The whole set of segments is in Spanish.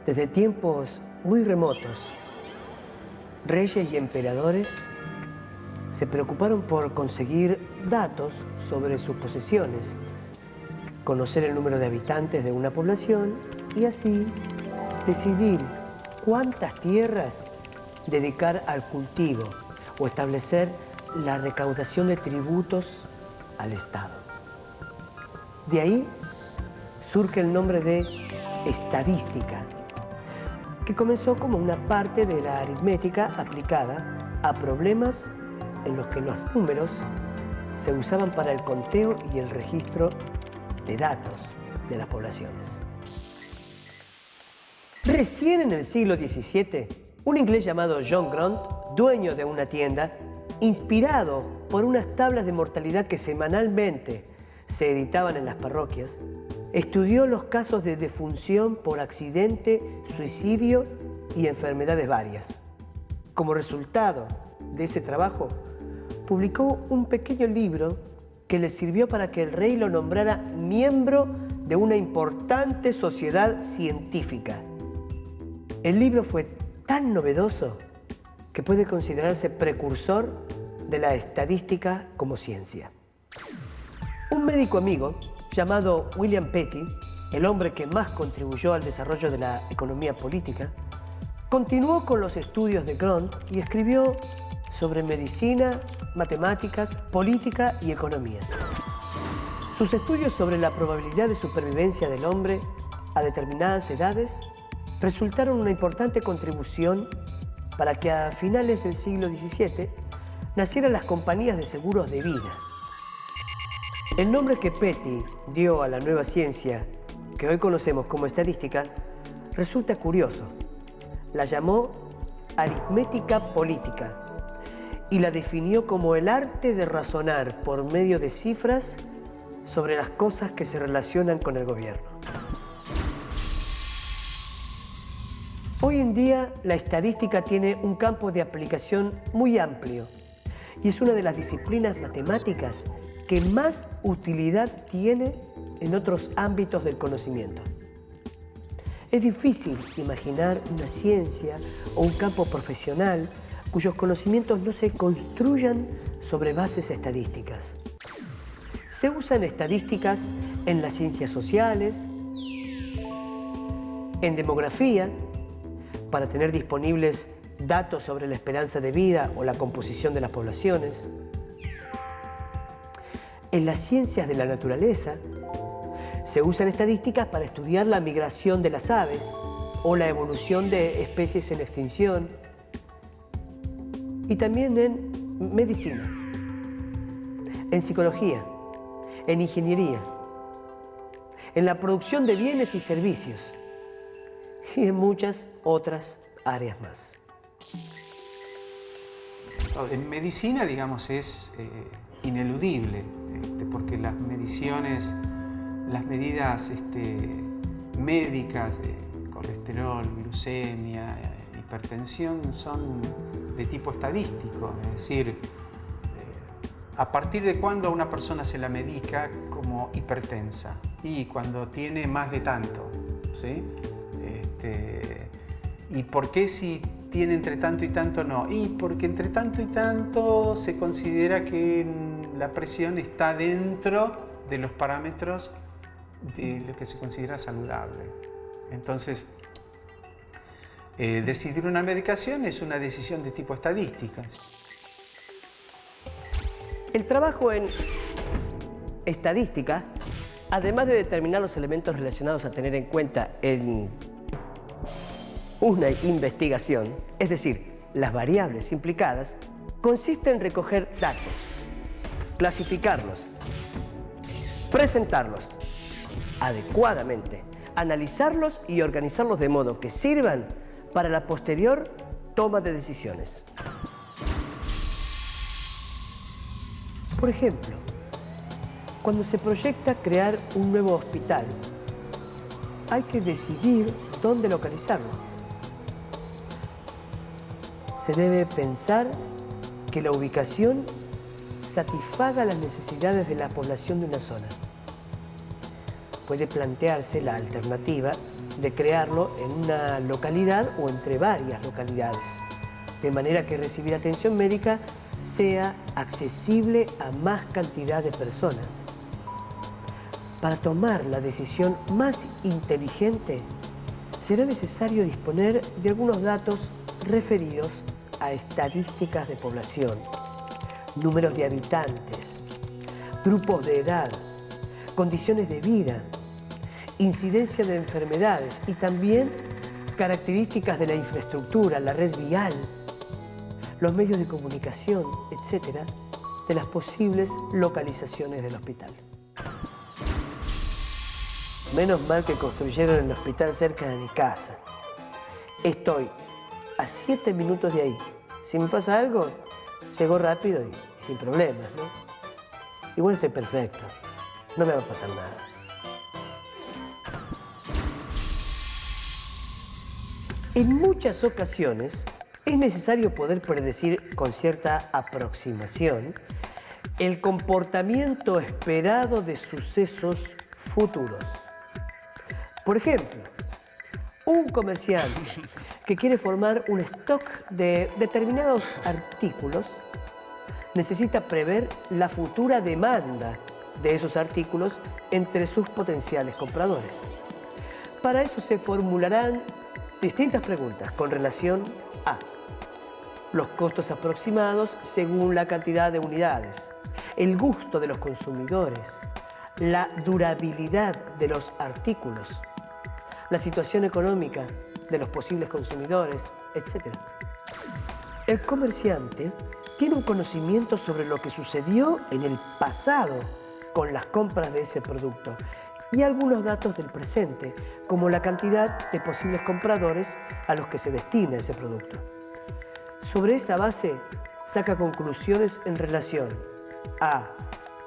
Desde tiempos muy remotos, reyes y emperadores se preocuparon por conseguir datos sobre sus posesiones, conocer el número de habitantes de una población y así decidir cuántas tierras dedicar al cultivo o establecer la recaudación de tributos al Estado. De ahí surge el nombre de estadística, que comenzó como una parte de la aritmética aplicada a problemas en los que los números se usaban para el conteo y el registro de datos de las poblaciones. Recién en el siglo XVII, un inglés llamado John Grant, dueño de una tienda, inspirado por unas tablas de mortalidad que semanalmente se editaban en las parroquias, estudió los casos de defunción por accidente, suicidio y enfermedades varias. Como resultado de ese trabajo, publicó un pequeño libro que le sirvió para que el rey lo nombrara miembro de una importante sociedad científica. El libro fue tan novedoso que puede considerarse precursor de la estadística como ciencia. Un médico amigo llamado William Petty, el hombre que más contribuyó al desarrollo de la economía política, continuó con los estudios de Grant y escribió sobre medicina, matemáticas, política y economía. Sus estudios sobre la probabilidad de supervivencia del hombre a determinadas edades resultaron una importante contribución para que a finales del siglo XVII nacieran las compañías de seguros de vida. El nombre que Petty dio a la nueva ciencia, que hoy conocemos como estadística, resulta curioso. La llamó aritmética política y la definió como el arte de razonar por medio de cifras sobre las cosas que se relacionan con el gobierno. Hoy en día, la estadística tiene un campo de aplicación muy amplio y es una de las disciplinas matemáticas que más utilidad tiene en otros ámbitos del conocimiento. Es difícil imaginar una ciencia o un campo profesional cuyos conocimientos no se construyan sobre bases estadísticas. Se usan estadísticas en las ciencias sociales, en demografía, para tener disponibles datos sobre la esperanza de vida o la composición de las poblaciones. En las ciencias de la naturaleza se usan estadísticas para estudiar la migración de las aves o la evolución de especies en extinción. Y también en medicina, en psicología, en ingeniería, en la producción de bienes y servicios y en muchas otras áreas más. En medicina, digamos, es ineludible, porque las mediciones, las medidas médicas de colesterol, glucemia, hipertensión son de tipo estadístico, es decir, a partir de cuándo a una persona se la medica como hipertensa y cuando tiene más de tanto, ¿sí? ¿Y por qué si tiene entre tanto y tanto no? Y porque entre tanto y tanto se considera que la presión está dentro de los parámetros de lo que se considera saludable. Entonces, decidir una medicación es una decisión de tipo estadística. El trabajo en estadística, además de determinar los elementos relacionados a tener en cuenta en una investigación, es decir, las variables implicadas, consiste en recoger datos, clasificarlos, presentarlos adecuadamente, analizarlos y organizarlos de modo que sirvan para la posterior toma de decisiones. Por ejemplo, cuando se proyecta crear un nuevo hospital, hay que decidir dónde localizarlo. Se debe pensar que la ubicación satisfaga las necesidades de la población de una zona. Puede plantearse la alternativa de crearlo en una localidad o entre varias localidades, de manera que recibir atención médica sea accesible a más cantidad de personas. Para tomar la decisión más inteligente, será necesario disponer de algunos datos referidos a estadísticas de población, números de habitantes, grupos de edad, condiciones de vida, incidencia de enfermedades y también características de la infraestructura, la red vial, los medios de comunicación, etcétera, de las posibles localizaciones del hospital. Menos mal que construyeron el hospital cerca de mi casa. Estoy a 7 minutos de ahí. Si me pasa algo, llego rápido y sin problemas, ¿no? Igual estoy perfecto. No me va a pasar nada. En muchas ocasiones es necesario poder predecir con cierta aproximación el comportamiento esperado de sucesos futuros. Por ejemplo, un comerciante que quiere formar un stock de determinados artículos necesita prever la futura demanda de esos artículos entre sus potenciales compradores. Para eso se formularán distintas preguntas con relación a los costos aproximados según la cantidad de unidades, el gusto de los consumidores, la durabilidad de los artículos, la situación económica de los posibles consumidores, etc. El comerciante tiene un conocimiento sobre lo que sucedió en el pasado con las compras de ese producto y algunos datos del presente, como la cantidad de posibles compradores a los que se destina ese producto. Sobre esa base, saca conclusiones en relación a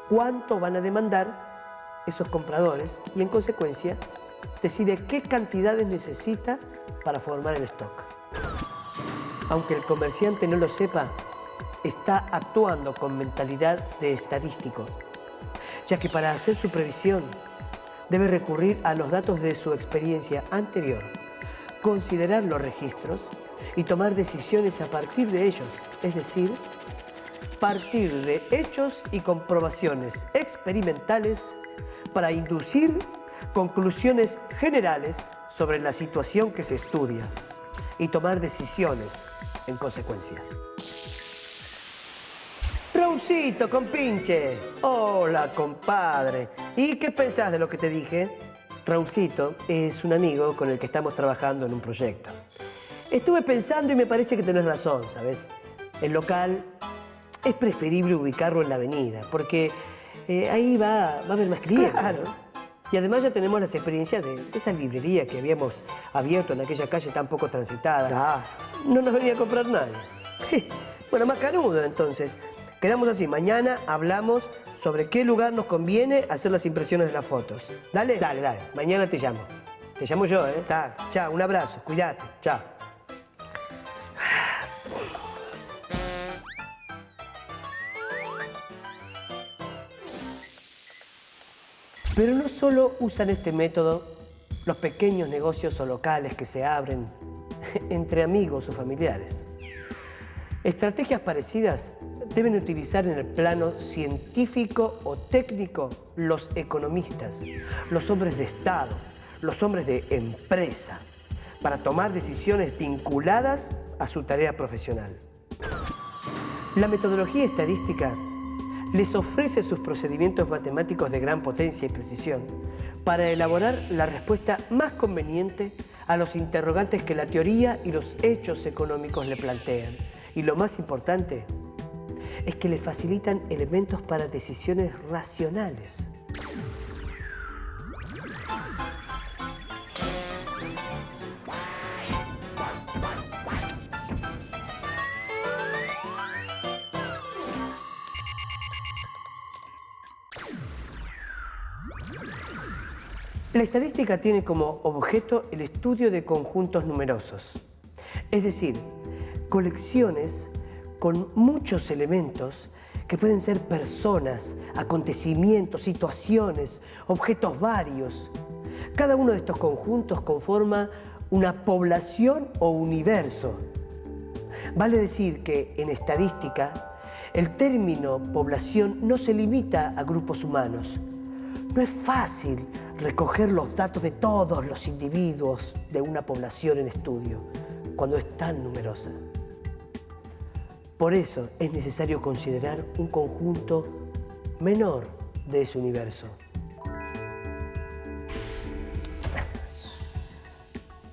cuánto van a demandar esos compradores y, en consecuencia, decide qué cantidades necesita para formar el stock. Aunque el comerciante no lo sepa, está actuando con mentalidad de estadístico, ya que para hacer su previsión debe recurrir a los datos de su experiencia anterior, considerar los registros y tomar decisiones a partir de ellos, es decir, partir de hechos y comprobaciones experimentales para inducir conclusiones generales sobre la situación que se estudia y tomar decisiones en consecuencia. Raulcito, compinche. Hola, compadre. ¿Y qué pensás de lo que te dije? Raulcito es un amigo con el que estamos trabajando en un proyecto. Estuve pensando y me parece que tenés razón, ¿sabes? El local es preferible ubicarlo en la avenida, porque ahí va a haber más clientes. Claro. Y además ya tenemos las experiencias de esa librería que habíamos abierto en aquella calle tan poco transitada. No nos venía a comprar nadie. Bueno, más canudo entonces. Quedamos así, mañana hablamos sobre qué lugar nos conviene hacer las impresiones de las fotos. ¿Dale? Dale, dale. Mañana te llamo. Te llamo yo, ¿eh? Chao, un abrazo. Cuídate. Chao. Pero no solo usan este método los pequeños negocios o locales que se abren entre amigos o familiares. Estrategias parecidas deben utilizar en el plano científico o técnico los economistas, los hombres de Estado, los hombres de empresa, para tomar decisiones vinculadas a su tarea profesional. La metodología estadística les ofrece sus procedimientos matemáticos de gran potencia y precisión para elaborar la respuesta más conveniente a los interrogantes que la teoría y los hechos económicos le plantean. Y lo más importante es que le facilitan elementos para decisiones racionales. La estadística tiene como objeto el estudio de conjuntos numerosos, es decir, colecciones con muchos elementos que pueden ser personas, acontecimientos, situaciones, objetos varios, Cada uno de estos conjuntos conforma una población o universo. Vale decir que en estadística el término población no se limita a grupos humanos. No es fácil recoger los datos de todos los individuos de una población en estudio cuando es tan numerosa. Por eso es necesario considerar un conjunto menor de ese universo,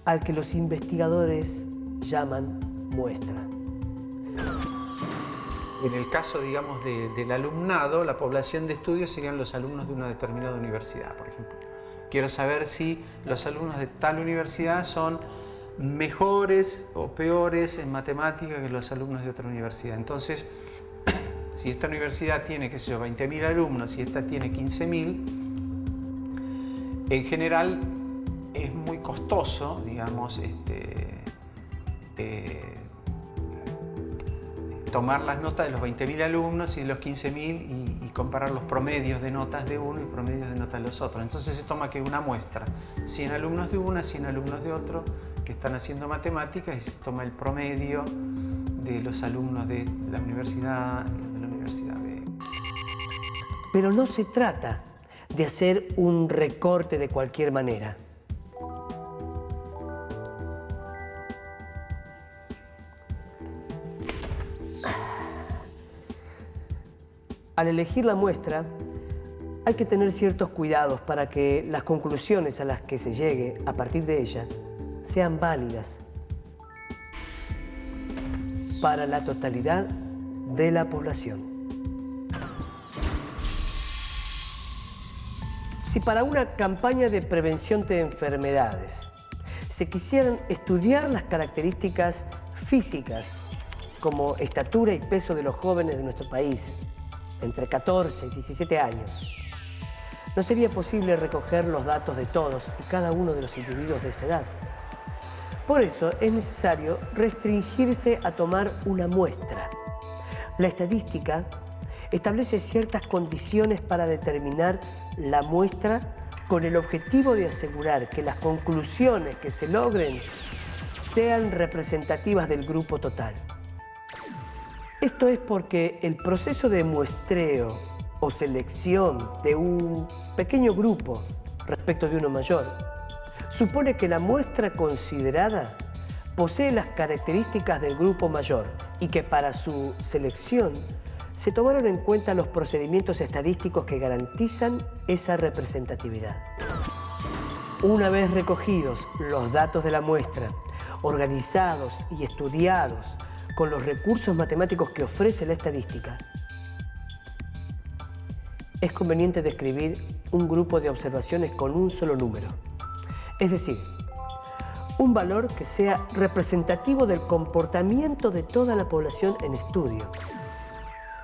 al que los investigadores llaman muestra. En el caso, digamos, del alumnado, la población de estudio serían los alumnos de una determinada universidad, por ejemplo. Quiero saber si los alumnos de tal universidad son mejores o peores en matemáticas que los alumnos de otra universidad. Entonces, si esta universidad tiene, qué sé yo, 20.000 alumnos y esta tiene 15.000, en general es muy costoso, digamos, tomar las notas de los 20.000 alumnos y de los 15.000 y comparar los promedios de notas de uno y promedios de notas de los otros. Entonces se toma que una muestra, 100 alumnos de una, 100 alumnos de otro, que están haciendo matemáticas, y se toma el promedio de los alumnos de la universidad B. Pero no se trata de hacer un recorte de cualquier manera. Al elegir la muestra, hay que tener ciertos cuidados para que las conclusiones a las que se llegue a partir de ella sean válidas para la totalidad de la población. Si para una campaña de prevención de enfermedades se quisieran estudiar las características físicas como estatura y peso de los jóvenes de nuestro país, entre 14 y 17 años, no sería posible recoger los datos de todos y cada uno de los individuos de esa edad. Por eso es necesario restringirse a tomar una muestra. La estadística establece ciertas condiciones para determinar la muestra con el objetivo de asegurar que las conclusiones que se logren sean representativas del grupo total. Esto es porque el proceso de muestreo o selección de un pequeño grupo respecto de uno mayor supone que la muestra considerada posee las características del grupo mayor y que para su selección se tomaron en cuenta los procedimientos estadísticos que garantizan esa representatividad. Una vez recogidos los datos de la muestra, organizados y estudiados con los recursos matemáticos que ofrece la estadística, es conveniente describir un grupo de observaciones con un solo número. Es decir, un valor que sea representativo del comportamiento de toda la población en estudio.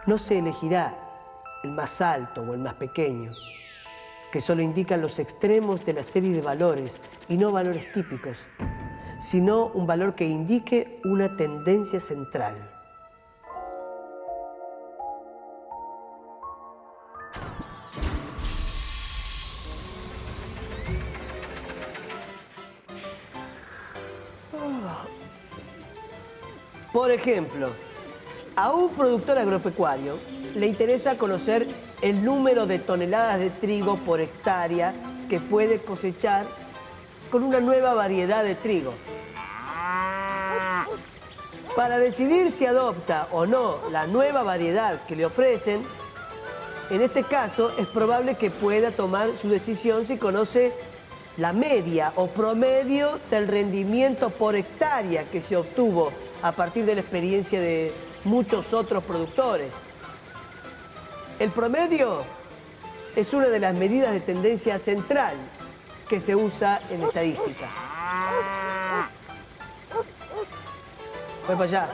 No se elegirá el más alto o el más pequeño, que solo indican los extremos de la serie de valores y no valores típicos, sino un valor que indique una tendencia central. Por ejemplo, a un productor agropecuario le interesa conocer el número de toneladas de trigo por hectárea que puede cosechar con una nueva variedad de trigo. Para decidir si adopta o no la nueva variedad que le ofrecen, en este caso es probable que pueda tomar su decisión si conoce la media o promedio del rendimiento por hectárea que se obtuvo a partir de la experiencia de muchos otros productores. El promedio es una de las medidas de tendencia central que se usa en estadística. Voy para allá.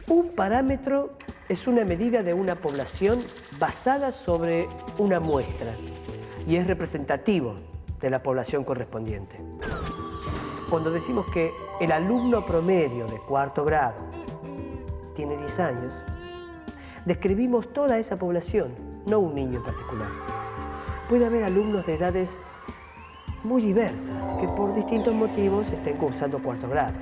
Un parámetro es una medida de una población basada sobre una muestra y es representativo de la población correspondiente. Cuando decimos que el alumno promedio de cuarto grado tiene 10 años, Describimos toda esa población, no un niño en particular. Puede haber alumnos de edades muy diversas que por distintos motivos estén cursando cuarto grado.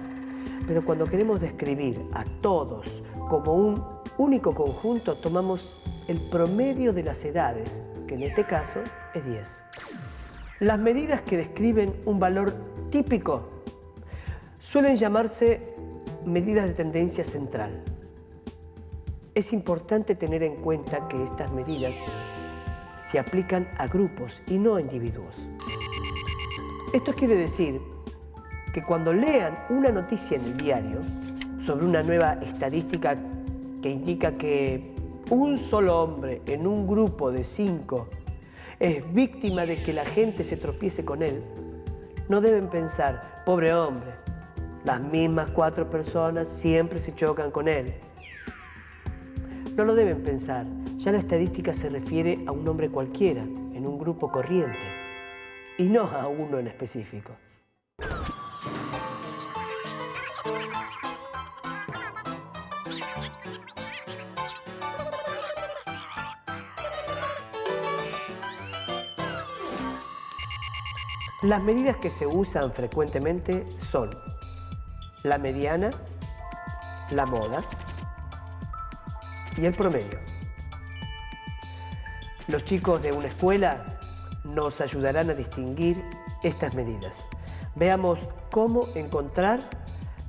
Pero cuando queremos describir a todos como un único conjunto, tomamos el promedio de las edades, que en este caso es 10. Las medidas que describen un valor típico suelen llamarse medidas de tendencia central. Es importante tener en cuenta que estas medidas se aplican a grupos y no a individuos. Esto quiere decir que cuando lean una noticia en el diario sobre una nueva estadística que indica que un solo hombre en un grupo de 5 es víctima de que la gente se tropiece con él, no deben pensar, pobre hombre, las mismas 4 personas siempre se chocan con él. No lo deben pensar, ya la estadística se refiere a un hombre cualquiera, en un grupo corriente, y no a uno en específico. Las medidas que se usan frecuentemente son la mediana, la moda y el promedio. Los chicos de una escuela nos ayudarán a distinguir estas medidas. Veamos cómo encontrar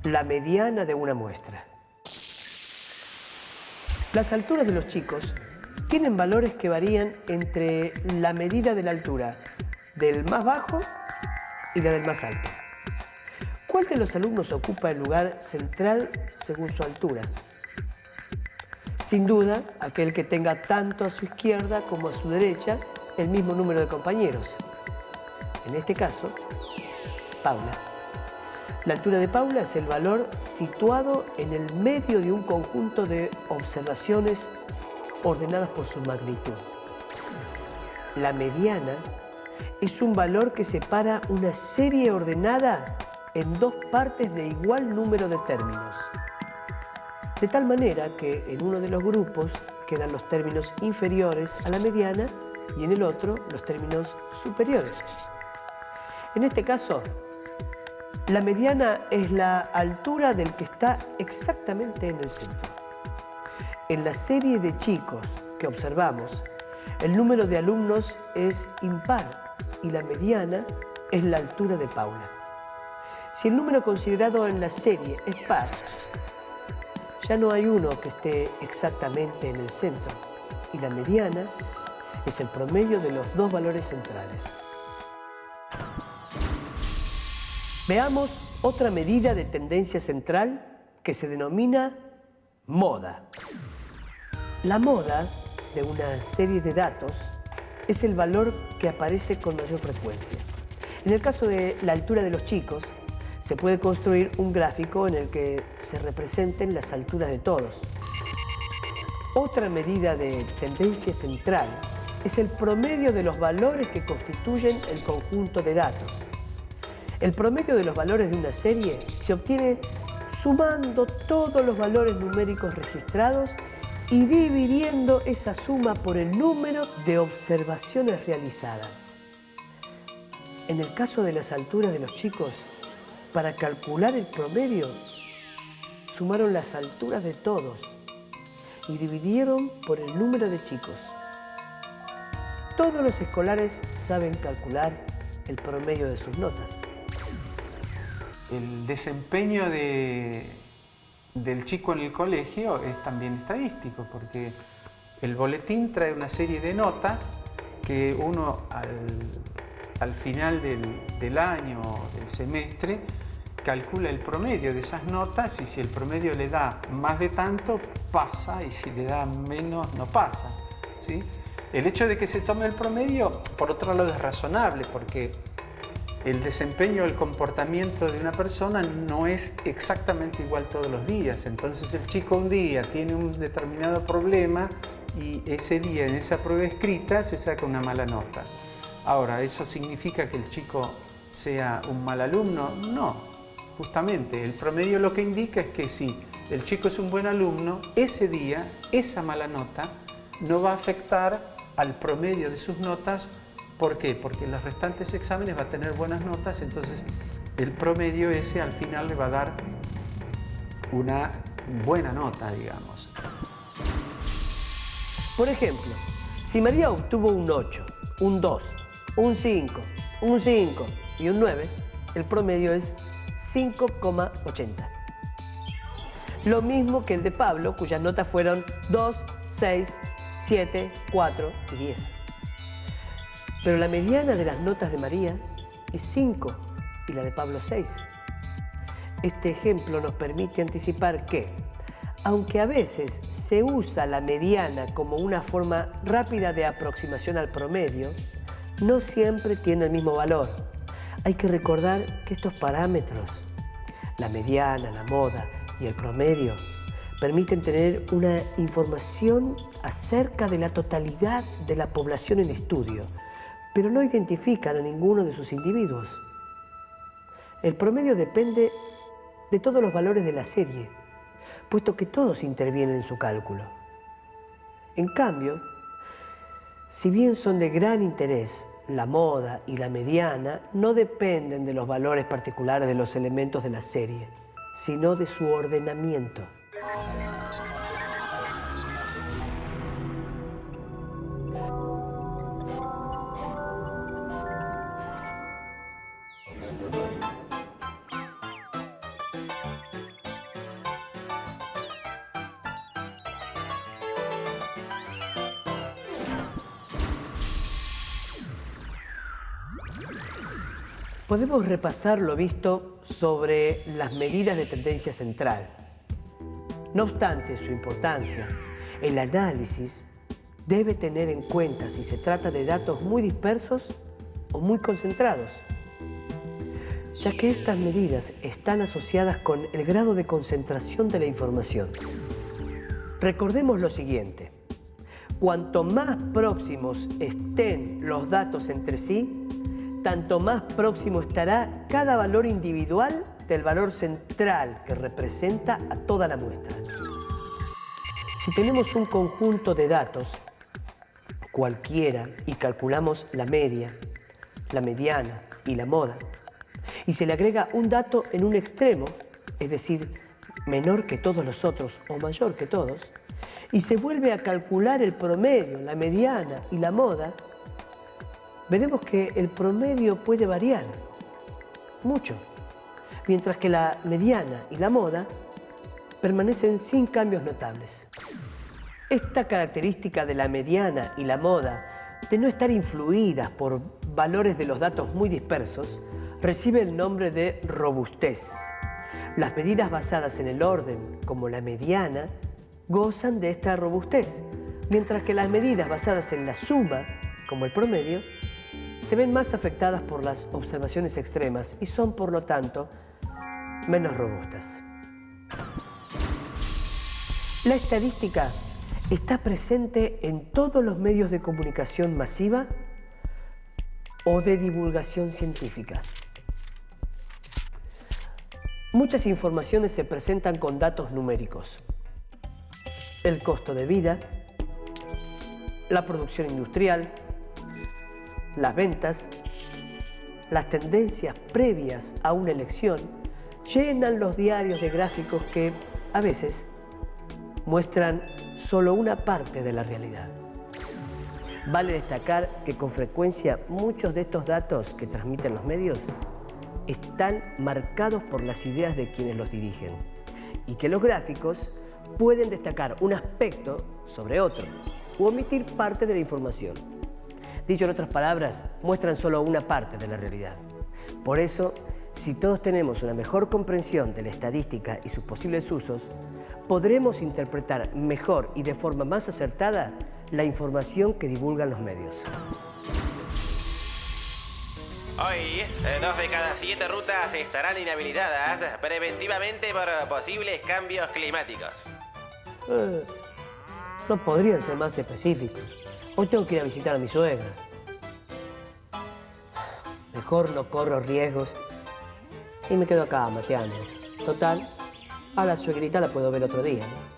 la mediana de una muestra. Las alturas de los chicos tienen valores que varían entre la medida de la altura del más bajo y la del más alto. ¿Cuál de los alumnos ocupa el lugar central según su altura? Sin duda, aquel que tenga tanto a su izquierda como a su derecha el mismo número de compañeros. En este caso, Paula. La altura de Paula es el valor situado en el medio de un conjunto de observaciones ordenadas por su magnitud. La mediana es un valor que separa una serie ordenada en 2 partes de igual número de términos. De tal manera que en uno de los grupos quedan los términos inferiores a la mediana y en el otro los términos superiores. En este caso, la mediana es la altura del que está exactamente en el centro. En la serie de chicos que observamos, el número de alumnos es impar y la mediana es la altura de Paula. Si el número considerado en la serie es par, ya no hay uno que esté exactamente en el centro y la mediana es el promedio de los 2 valores centrales. Veamos otra medida de tendencia central que se denomina moda. La moda de una serie de datos es el valor que aparece con mayor frecuencia. En el caso de la altura de los chicos, se puede construir un gráfico en el que se representen las alturas de todos. Otra medida de tendencia central es el promedio de los valores que constituyen el conjunto de datos. El promedio de los valores de una serie se obtiene sumando todos los valores numéricos registrados y dividiendo esa suma por el número de observaciones realizadas. En el caso de las alturas de los chicos, para calcular el promedio, sumaron las alturas de todos y dividieron por el número de chicos. Todos los escolares saben calcular el promedio de sus notas. El desempeño del chico en el colegio es también estadístico, porque el boletín trae una serie de notas que uno al final del año o del semestre calcula el promedio de esas notas y si el promedio le da más de tanto, pasa, y si le da menos, no pasa, ¿sí? El hecho de que se tome el promedio, por otro lado, es razonable, porque el desempeño, el comportamiento de una persona no es exactamente igual todos los días. Entonces el chico un día tiene un determinado problema y ese día en esa prueba escrita se saca una mala nota. Ahora, ¿eso significa que el chico sea un mal alumno? No, justamente el promedio lo que indica es que si el chico es un buen alumno, ese día, esa mala nota no va a afectar al promedio de sus notas. ¿Por qué? Porque en los restantes exámenes va a tener buenas notas, entonces el promedio ese al final le va a dar una buena nota, digamos. Por ejemplo, si María obtuvo un 8, un 2, un 5, un 5 y un 9, el promedio es 5,80. Lo mismo que el de Pablo, cuyas notas fueron 2, 6, 7, 4 y 10. Pero la mediana de las notas de María es 5 y la de Pablo 6. Este ejemplo nos permite anticipar que, aunque a veces se usa la mediana como una forma rápida de aproximación al promedio, no siempre tiene el mismo valor. Hay que recordar que estos parámetros, la mediana, la moda y el promedio, permiten tener una información acerca de la totalidad de la población en estudio, pero no identifican a ninguno de sus individuos. El promedio depende de todos los valores de la serie, puesto que todos intervienen en su cálculo. En cambio, si bien son de gran interés, la moda y la mediana no dependen de los valores particulares de los elementos de la serie, sino de su ordenamiento. Podemos repasar lo visto sobre las medidas de tendencia central. No obstante su importancia, el análisis debe tener en cuenta si se trata de datos muy dispersos o muy concentrados, ya que estas medidas están asociadas con el grado de concentración de la información. Recordemos lo siguiente: cuanto más próximos estén los datos entre sí, tanto más próximo estará cada valor individual del valor central que representa a toda la muestra. Si tenemos un conjunto de datos, cualquiera, y calculamos la media, la mediana y la moda, y se le agrega un dato en un extremo, es decir, menor que todos los otros o mayor que todos, y se vuelve a calcular el promedio, la mediana y la moda, veremos que el promedio puede variar mucho, mientras que la mediana y la moda permanecen sin cambios notables. Esta característica de la mediana y la moda, de no estar influidas por valores de los datos muy dispersos, recibe el nombre de robustez. Las medidas basadas en el orden, como la mediana, gozan de esta robustez, mientras que las medidas basadas en la suma, como el promedio, se ven más afectadas por las observaciones extremas y son, por lo tanto, menos robustas. La estadística está presente en todos los medios de comunicación masiva o de divulgación científica. Muchas informaciones se presentan con datos numéricos. El costo de vida, la producción industrial, las ventas, las tendencias previas a una elección llenan los diarios de gráficos que, a veces, muestran solo una parte de la realidad. Vale destacar que con frecuencia muchos de estos datos que transmiten los medios están marcados por las ideas de quienes los dirigen y que los gráficos pueden destacar un aspecto sobre otro u omitir parte de la información. Dicho en otras palabras, muestran solo una parte de la realidad. Por eso, si todos tenemos una mejor comprensión de la estadística y sus posibles usos, podremos interpretar mejor y de forma más acertada la información que divulgan los medios. Hoy, 2 de cada 7 rutas estarán inhabilitadas preventivamente por posibles cambios climáticos. No podrían ser más específicos. Hoy tengo que ir a visitar a mi suegra. Mejor no corro riesgos y me quedo acá mateando. Total, A la suegrita la puedo ver otro día, ¿no?